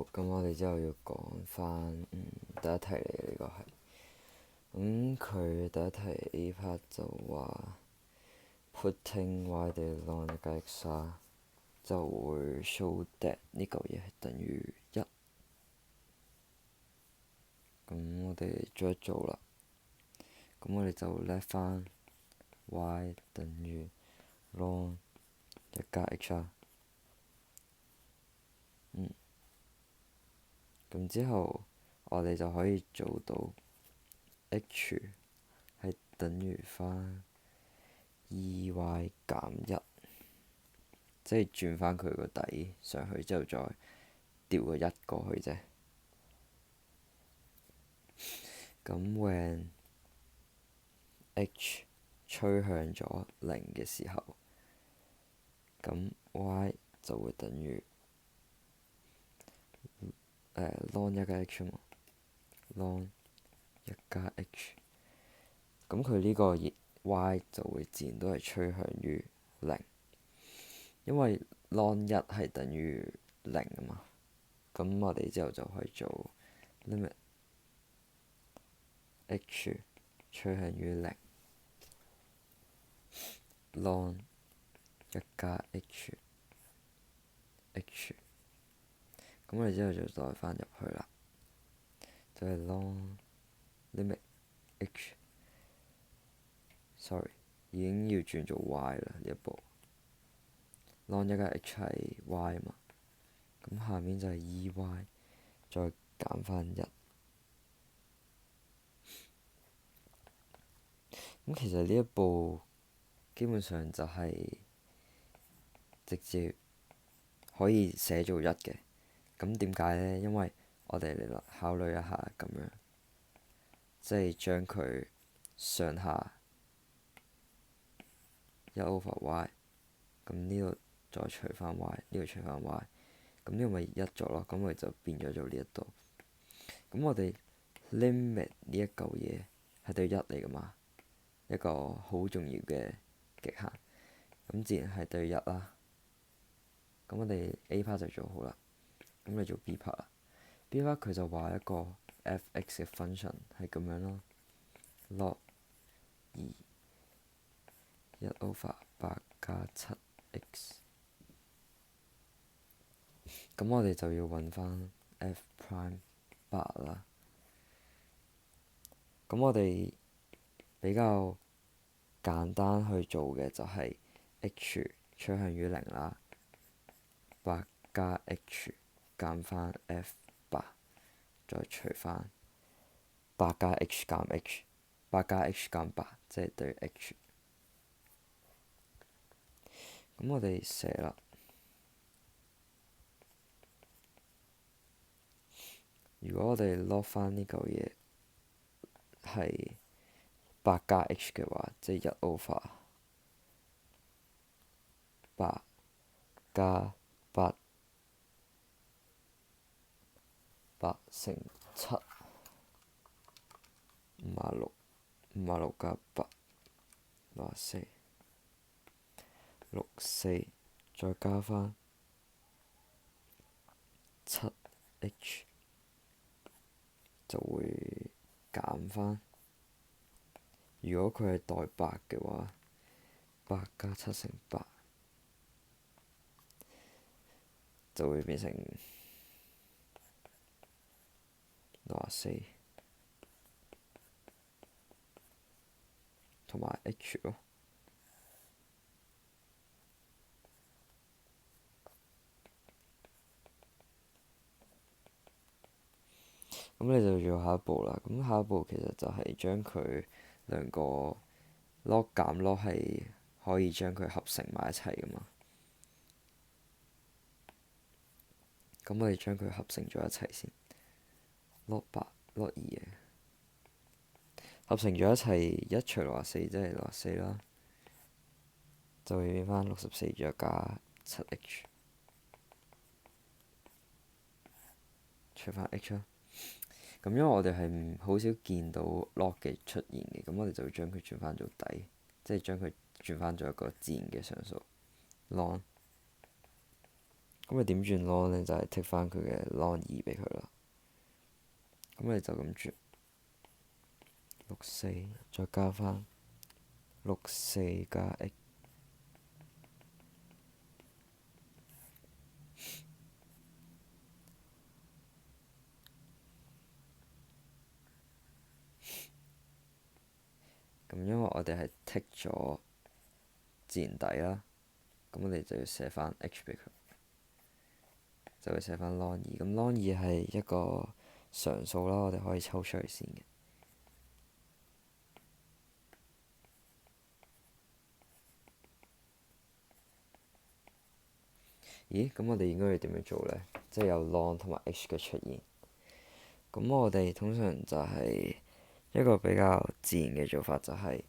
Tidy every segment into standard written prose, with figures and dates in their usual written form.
咁我哋之後要講翻第一題嚟嘅呢個係，佢第一題 A part 就話 putting y 地浪一加 x 就會 show that 呢嚿嘢係等於一。咁我哋做一做啦。咁我哋就 let 翻 y 等於 ln 一加 x。咁之後我哋就可以做到 h 係等於翻 2y 減一，即係轉翻佢個底上去之後再調個一過去啫。咁 when h 趨向咗零嘅時候，咁 y 就會等於ln 一加 h 嘛，ln 一加 h。咁佢呢個 y 就會自然都係趨向於零，因為 ln 一係等於零啊嘛。咁我哋之後就可以做 limit h 趨向於零，ln 一加 h。咁我哋之後就代翻入去啦，就係 ln limit h。sorry， 已經要轉做 y 啦呢一步。ln 一加 h 係 y 啊嘛，咁下面就係 2y 再減翻一。咁其實呢一步基本上就係直接可以寫做一嘅。咁點解呢？因為我哋嚟考慮一下咁樣，即係將佢上下一 over y， 咁呢度再除翻 y， 呢度除翻 y， 咁呢個咪一咗咯。咁我哋就變咗做呢一度。咁我哋 limit 呢一嚿嘢係對一嚟噶嘛，一個好重要嘅極限。咁自然係對一啦。咁我哋 A part 就做好啦。咁你做 B part 啦。B part 佢就話一個 f(x) 嘅 function 係咁樣咯，log 2 1 over 8加 7x。咁我哋就要揾翻 f prime 8啦。咁我哋比較簡單去做嘅就係 h 趨向於零啦，8加 h 減翻 f8，再除翻8加 h 減 h， 8加 h 減8，即係對 h。咁我哋寫啦。如果我哋 log 翻呢嚿嘢係8加 h 嘅話，即係1 over 8加8乘7，56加8，64，再加翻7h， 就會減翻。如果佢係代8嘅話，8加7乘8就會變成64同埋 h 咯。咁你就做下一步啦。咁下一步其實就係將佢兩個 log 減 log 係可以將佢合成埋一齊噶嘛。咁我哋將佢合成咗一齊先，log 8 log 2合成咗一齊，一除64即係64啦，就會變翻64再加 7h 除翻 h 啦。咁因為我哋係好少見到 log 嘅出現嘅，咁我哋就會將佢轉翻做底，即係將佢轉翻做一個自然嘅常數 ln 咁你點轉 ln 咧？就係 take 翻佢嘅 ln2俾佢啦。咁你就咁轉64，再加翻64加 x。咁因為我哋係剔咗自然底啦，咁我哋就要寫翻 h 俾佢，就會寫翻 ln2。咁 ln2係一個常數啦，我哋可以抽出嚟先嘅。咦？咁我哋應該要點樣做呢？即係有 ln 同埋 h 嘅出現。咁我哋通常就係一個比較自然嘅做法，就係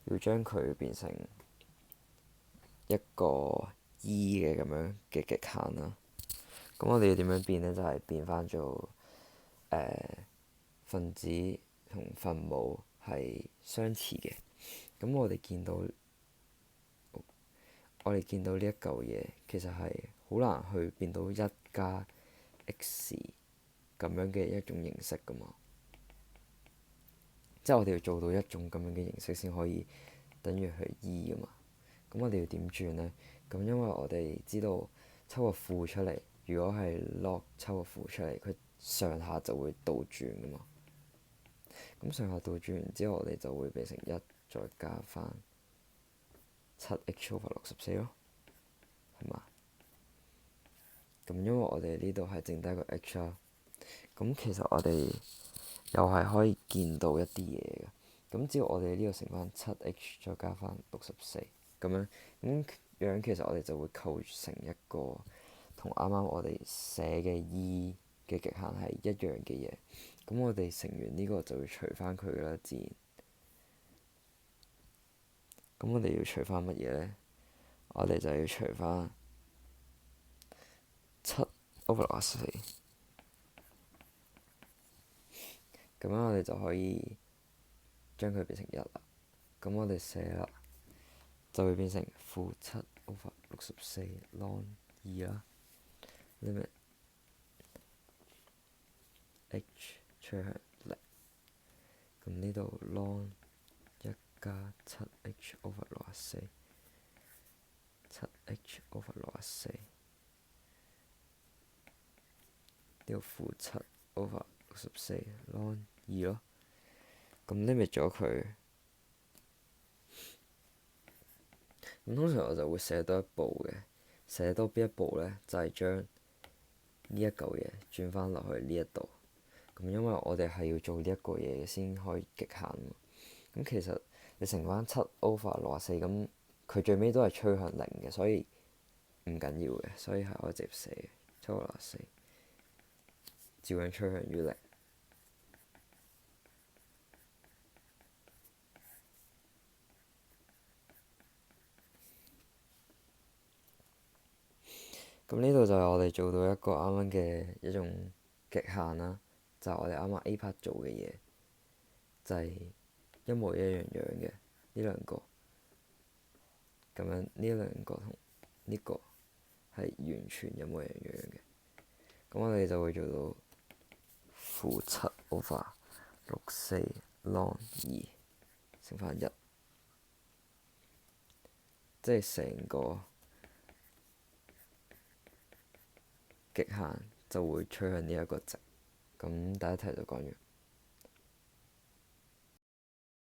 要將佢變成一個 e 嘅咁樣嘅極限啦。咁我哋要點樣變呢？就係變翻做分子同分母係相似嘅。咁我哋見到呢一嚿嘢，其實係好難去變到1加 x 咁樣嘅一種形式噶嘛。即係我哋要做到一種咁樣嘅形式先可以等於係 e 噶嘛。咁我哋要點轉呢？咁因為我哋知道抽個負出嚟，如果係 log 抽個負出嚟，佢上下就會倒轉噶嘛。咁上下倒轉完之後，我哋就會變成1再加翻7h/64咯，係嘛？咁因為我哋呢度係剩低個 h 啦，咁其實我哋又係可以見到一啲嘢嘅。咁只要我哋呢度乘翻7h再加翻64咁樣，其實我哋就會構成一個同啱啱我哋寫嘅 e 嘅極限係一樣嘅嘢。咁我哋乘完呢個就會除翻佢啦，自然。咁我哋要除翻乜嘢呢？我哋就要除翻7/64。咁樣我哋就可以將佢變成1啦。咁我哋寫啦，就會變成-7/64 ln2啦。limit h 趨向0。咁呢度 ln1加 7h/64， 7h/64， 呢度-7/64 ln2咯。咁 limit 咗佢，咁通常我就會寫多一步嘅。寫多邊一步呢？就係將呢一嚿嘢轉翻落去呢一度。咁因為我哋係要做呢一個嘢先可以極限嘛。咁其實你乘翻7/64，咁佢最尾都係趨向0嘅，所以唔緊要嘅，所以係可以直接寫7/64，照樣趨向於0。咁呢度就係我哋做到一個啱啱嘅一種極限啦，就係我哋啱啱 A part 做嘅嘢，就係一模一樣樣嘅呢兩個，咁樣呢兩個同呢個係完全一模一樣樣嘅。咁我哋就會做到-7/64 ln2乘翻1，即係成個極限就會趨向呢一個值。咁第一題就講完。